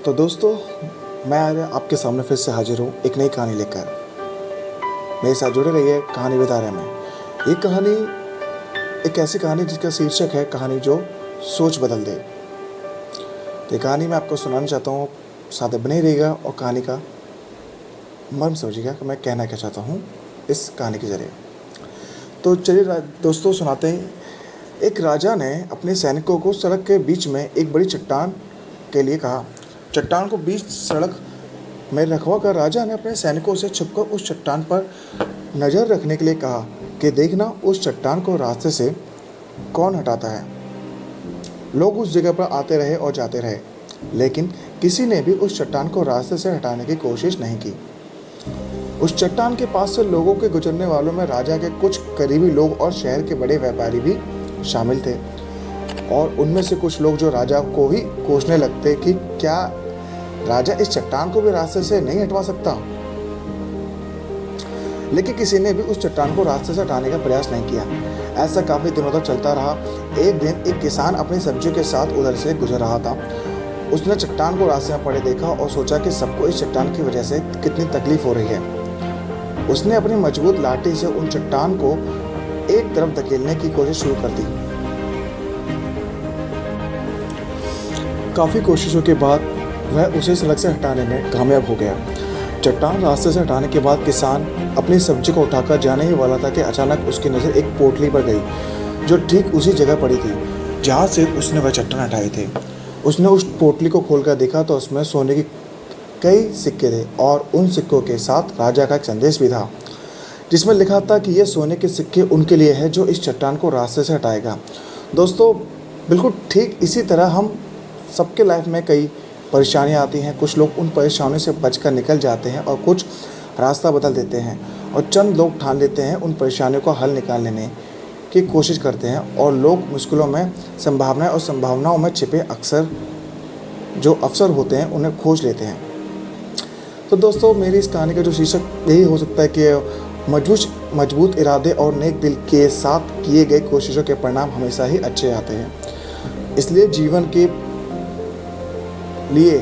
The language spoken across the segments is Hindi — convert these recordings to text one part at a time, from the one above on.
तो दोस्तों, मैं आज आपके सामने फिर से हाजिर हूँ एक नई कहानी लेकर। मेरे साथ जुड़े रहिए कहानी विधारे में। ये कहानी एक ऐसी कहानी जिसका शीर्षक है कहानी जो सोच बदल दे। तो ये कहानी मैं आपको सुनाना चाहता हूँ, साथ बने रहिएगा और कहानी का मर्म समझिएगा कि मैं कहना क्या चाहता हूँ इस कहानी के ज़रिए। तो चलिए दोस्तों सुनाते हैं। एक राजा ने अपने सैनिकों को सड़क के बीच में एक बड़ी चट्टान के लिए कहा। चट्टान को बीच सड़क में रखवा कर राजा ने अपने सैनिकों से छिपकर उस चट्टान पर नज़र रखने के लिए कहा कि देखना उस चट्टान को रास्ते से कौन हटाता है। लोग उस जगह पर आते रहे और जाते रहे, लेकिन किसी ने भी उस चट्टान को रास्ते से हटाने की कोशिश नहीं की। उस चट्टान के पास से लोगों के गुजरने वालों में राजा के कुछ करीबी लोग और शहर के बड़े व्यापारी भी शामिल थे, और उनमें से कुछ लोग जो राजा को ही कोसने लगते कि क्या राजा इस चट्टान को भी रास्ते से नहीं हटवा सकता। लेकिन किसी ने भी उस चट्टान को रास्ते से हटाने का प्रयास नहीं किया। ऐसा काफ़ी दिनों तक चलता रहा। एक दिन एक किसान अपनी सब्जियों के साथ उधर से गुजर रहा था। उसने चट्टान को रास्ते में पड़े देखा और सोचा कि सबको इस चट्टान की वजह से कितनी तकलीफ हो रही है। उसने अपनी मजबूत लाठी से उन चट्टान को एक तरफ धकेलने की कोशिश शुरू कर दी। काफ़ी कोशिशों के बाद वह उसे सड़क से हटाने में कामयाब हो गया। चट्टान रास्ते से हटाने के बाद किसान अपनी सब्जी को उठाकर जाने ही वाला था कि अचानक उसकी नज़र एक पोटली पर गई जो ठीक उसी जगह पड़ी थी जहाँ से उसने वह चट्टान हटाए थे। उसने उस पोटली को खोलकर देखा तो उसमें सोने के कई सिक्के थे, और उन सिक्कों के साथ राजा का एक संदेश भी था जिसमें लिखा था कि ये सोने के सिक्के उनके लिए है जो इस चट्टान को रास्ते से हटाएगा। दोस्तों, बिल्कुल ठीक इसी तरह हम सबके लाइफ में कई परेशानियां आती हैं। कुछ लोग उन परेशानियों से बचकर निकल जाते हैं और कुछ रास्ता बदल देते हैं, और चंद लोग ठान लेते हैं उन परेशानियों को हल निकालने की कोशिश करते हैं, और लोग मुश्किलों में संभावनाएं और संभावनाओं में छिपे अक्सर जो अवसर होते हैं उन्हें खोज लेते हैं। तो दोस्तों, मेरी इस कहानी का जो शीर्षक यही हो सकता है कि मजबूत इरादे और नेक दिल के साथ किए गए कोशिशों के परिणाम हमेशा ही अच्छे आते हैं। इसलिए जीवन के लिए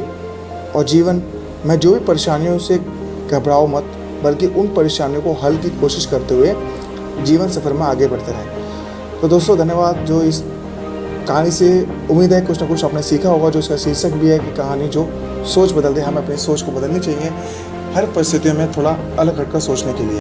और जीवन में जो भी परेशानियों से घबराओ मत, बल्कि उन परेशानियों को हल की कोशिश करते हुए जीवन सफ़र में आगे बढ़ते रहें। तो दोस्तों, धन्यवाद। जो इस कहानी से उम्मीद है कुछ ना कुछ आपने सीखा होगा। जो इसका शीर्षक भी है कि कहानी जो सोच बदल दे। हमें अपनी सोच को बदलनी चाहिए हर परिस्थितियों में, थोड़ा अलग हटकर सोचने के लिए।